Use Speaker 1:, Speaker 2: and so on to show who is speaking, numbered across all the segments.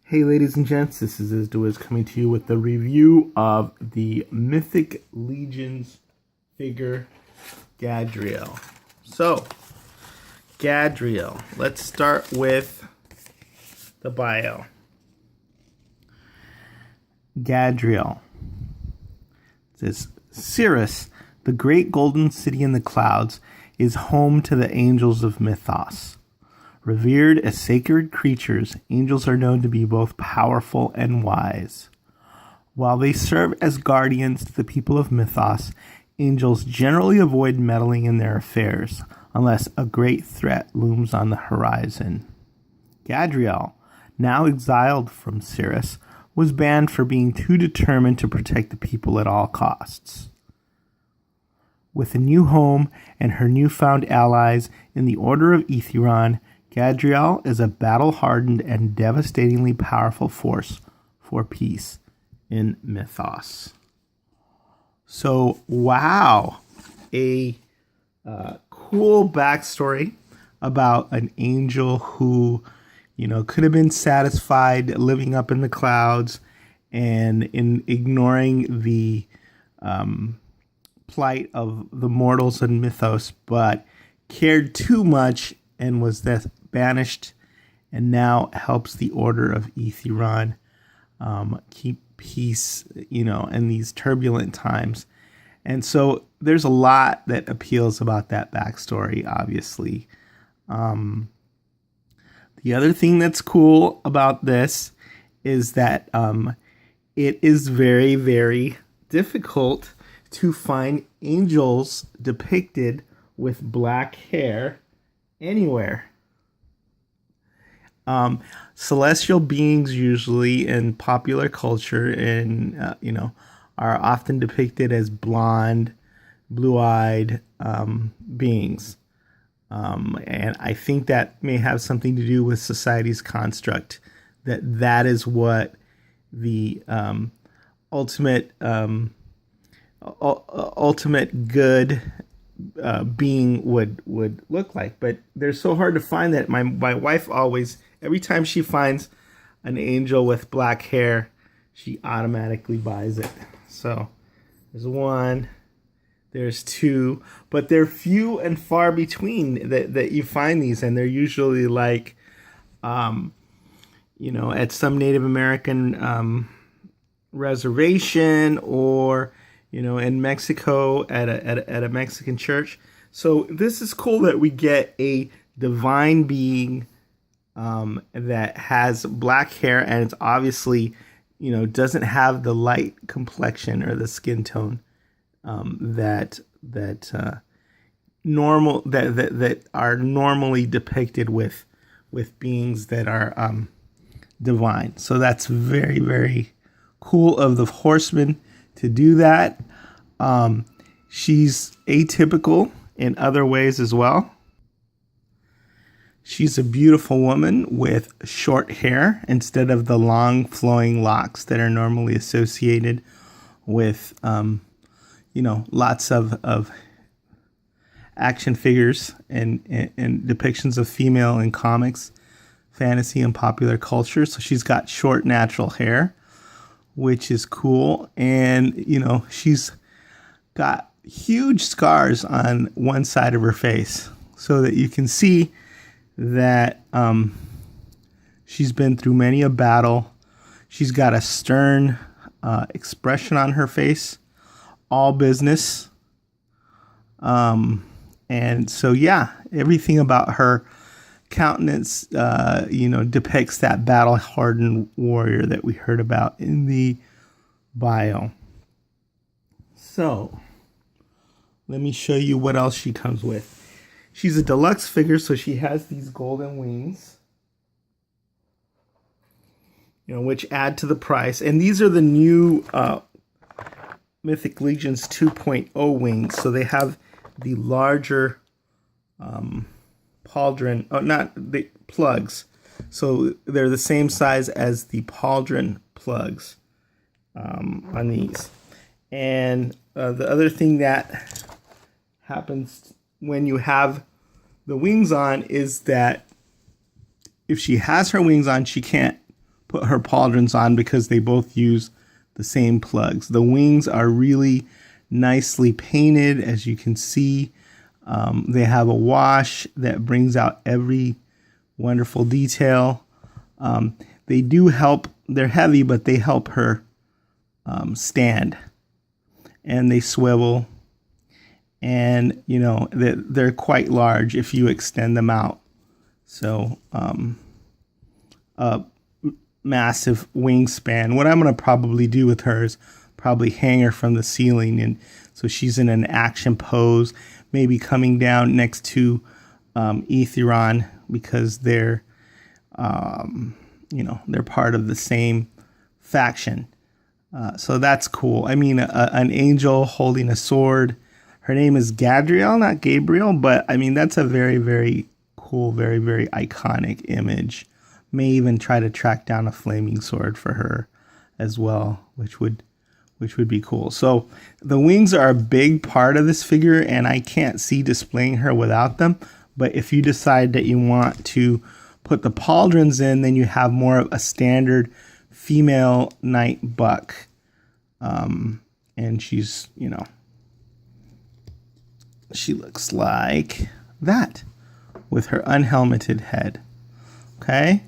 Speaker 1: Hey ladies and gents, this is Izduiz coming to you with the review of the Mythic Legions figure Gadriel. So, Gadriel, let's start with the bio. Gadriel. It says, Cirrus, the great golden city in the clouds, is home to the angels of Mythos. Revered as sacred creatures, angels are known to be both powerful and wise. While they serve as guardians to the people of Mythos, angels generally avoid meddling in their affairs unless a great threat looms on the horizon. Gadriel, now exiled from Cirrus, was banned for being too determined to protect the people at all costs. With a new home and her newfound allies in the Order of Aetheron, Gadriel is a battle-hardened and devastatingly powerful force for peace in Mythos. So, wow, a cool backstory about an angel who, could have been satisfied living up in the clouds and in ignoring the plight of the mortals in Mythos, but cared too much and was banished, and now helps the Order of Aetheron keep peace, in these turbulent times. And so there's a lot that appeals about that backstory, obviously. The other thing that's cool about this is that it is very, very difficult to find angels depicted with black hair anywhere. Celestial beings usually in popular culture are often depicted as blonde, blue-eyed beings. And I think that may have something to do with society's construct, that is what the ultimate good being would look like. But they're so hard to find that my wife always, every time she finds an angel with black hair, she automatically buys it. So there's one, there's two, but they're few and far between that you find these, and they're usually like at some Native American reservation, or in Mexico at a Mexican church. So this is cool that we get a divine being that has black hair, and it's obviously, doesn't have the light complexion or the skin tone that are normally depicted with beings that are divine. So that's very, very cool of the Horseman to do that. She's atypical in other ways as well. She's a beautiful woman with short hair instead of the long flowing locks that are normally associated with, lots of action figures and depictions of female in comics, fantasy, and popular culture. So she's got short natural hair, which is cool. And, she's got huge scars on one side of her face so that you can see that she's been through many a battle. She's got a stern expression on her face, all business. And so, yeah, everything about her countenance, depicts that battle-hardened warrior that we heard about in the bio. So, let me show you what else she comes with. She's a deluxe figure, so she has these golden wings, which add to the price. And these are the new Mythic Legions 2.0 wings. So they have the larger pauldron, not the plugs. So they're the same size as the pauldron plugs on these. And the other thing that happens when you have the wings on is that if she has her wings on, she can't put her pauldrons on because they both use the same plugs. The wings are really nicely painted, as you can see. They have a wash that brings out every wonderful detail. They do help. They're heavy, but they help her stand, and they swivel, and you know they're quite large if you extend them out. So a massive wingspan. What I'm going to probably do with her is probably hang her from the ceiling, and so she's in an action pose, maybe coming down next to Aetheron, because they're they're part of the same faction. So that's cool. I mean, an angel holding a sword. Her name is Gadriel, not Gabriel, but I mean, that's a very, very cool, very, very iconic image. May even try to track down a flaming sword for her as well, which would be cool. So the wings are a big part of this figure, and I can't see displaying her without them. But if you decide that you want to put the pauldrons in, then you have more of a standard female knight buck. And she's, she looks like that with her unhelmeted head. Okay.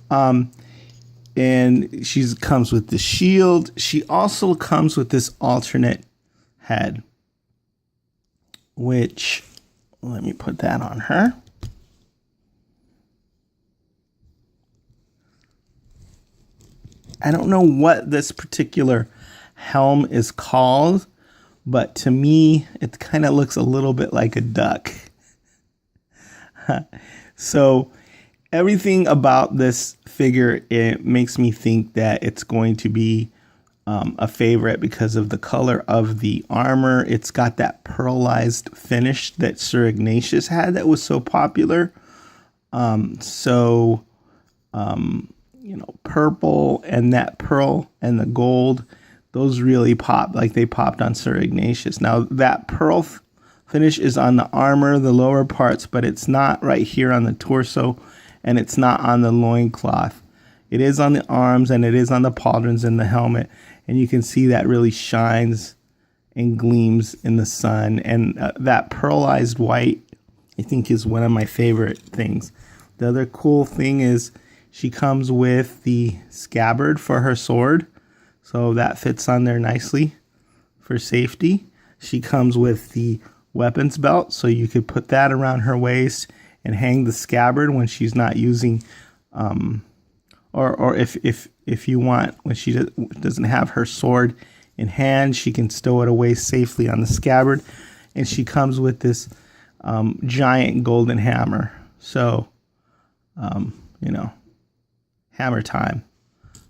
Speaker 1: And she comes with the shield. She also comes with this alternate head, which, let me put that on her. I don't know what this particular helm is called, but to me, it kind of looks a little bit like a duck. So everything about this figure, it makes me think that it's going to be a favorite because of the color of the armor. It's got that pearlized finish that Sir Ignatius had that was so popular. Purple and that pearl and the gold, those really pop, like they popped on Sir Ignatius. Now that pearl finish is on the armor, the lower parts, but it's not right here on the torso, and it's not on the loincloth. It is on the arms, and it is on the pauldrons and the helmet, and you can see that really shines and gleams in the sun. And that pearlized white, I think, is one of my favorite things. The other cool thing is she comes with the scabbard for her sword, so that fits on there nicely for safety. She comes with the weapons belt, so you could put that around her waist and hang the scabbard when she's not using, or if you want, when she doesn't have her sword in hand, she can stow it away safely on the scabbard. And she comes with this giant golden hammer. So, hammer time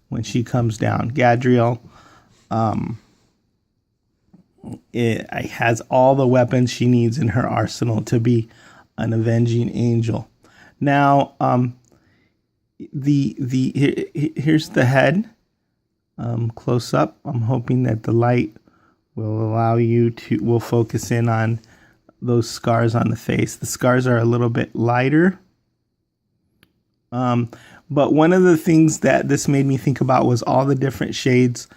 Speaker 1: when she comes down. Gadriel it has all the weapons she needs in her arsenal to be an avenging angel. Now, here's the head close up. I'm hoping that the light will focus in on those scars on the face. The scars are a little bit lighter. But one of the things that this made me think about was all the different shades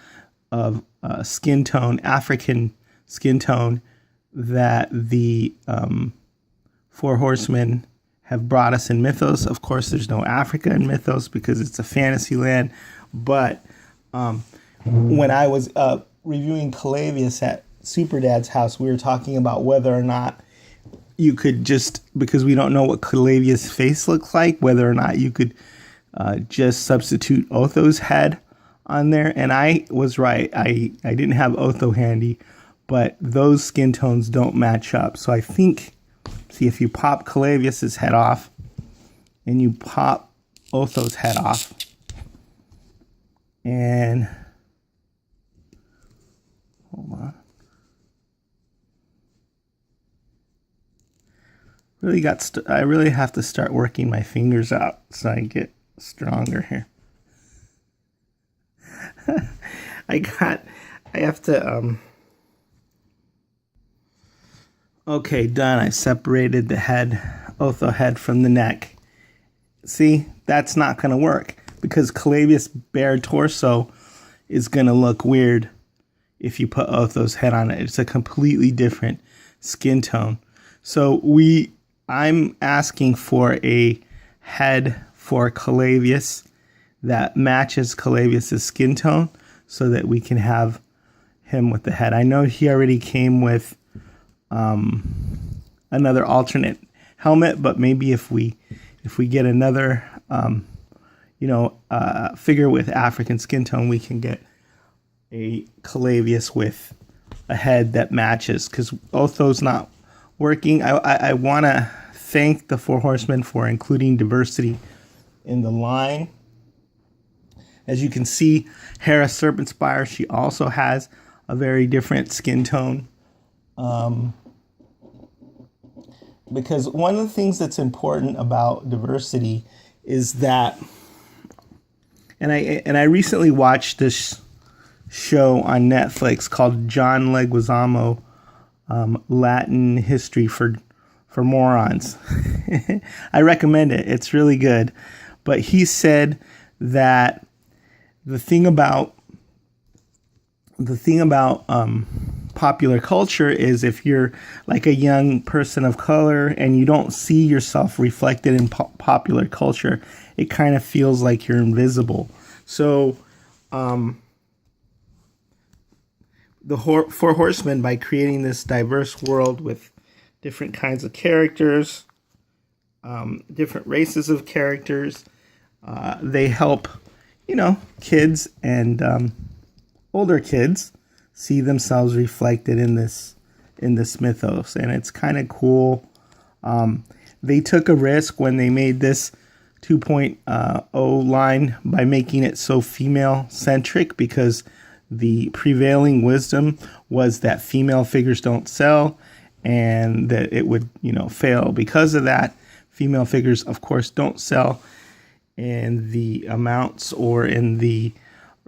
Speaker 1: of skin tone, African skin tone, that the Four Horsemen have brought us in Mythos. Of course, there's no Africa in Mythos because it's a fantasy land. But when I was reviewing Calavius at Super Dad's house, we were talking about whether or not you could just, because we don't know what Calavius' face looks like, whether or not you could just substitute Otho's head on there. And I was right. I didn't have Otho handy, but those skin tones don't match up. So I think, see, if you pop Calavius' head off and you pop Otho's head off, and hold on. I really have to start working my fingers out so I get stronger here. Okay, done. I separated the head, Otho head, from the neck. See, that's not going to work because Calavius bare torso is going to look weird if you put Otho's head on it. It's a completely different skin tone. So I'm asking for a head for Calavius that matches Calavius's skin tone so that we can have him with the head. I know he already came with another alternate helmet, but maybe if we get another figure with African skin tone, we can get a Calavius with a head that matches, because Otho's not working. I want to thank the Four Horsemen for including diversity in the line. As you can see, Hera Serpentspire, she also has a very different skin tone. Because one of the things that's important about diversity is that, and I recently watched this show on Netflix called John Leguizamo, Latin History for Morons. I recommend it. It's really good. But he said that the thing about popular culture is if you're like a young person of color and you don't see yourself reflected in popular culture, it kind of feels like you're invisible. So the Four Horsemen, by creating this diverse world with different kinds of characters, different races of characters, they help, kids and older kids see themselves reflected in this mythos, and it's kind of cool. They took a risk when they made this 2.0 line by making it so female centric, because the prevailing wisdom was that female figures don't sell and that it would, fail. Because of that, female figures, of course, don't sell in the amounts or in the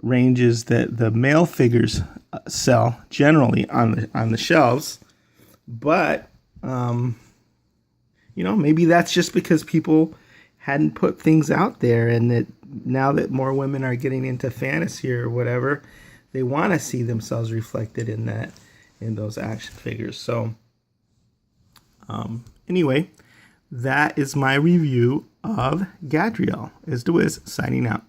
Speaker 1: ranges that the male figures sell generally on the shelves. But maybe that's just because people hadn't put things out there, and that now that more women are getting into fantasy or whatever, they want to see themselves reflected in those action figures. So anyway, that is my review of Gadriel. Is the Wiz signing out.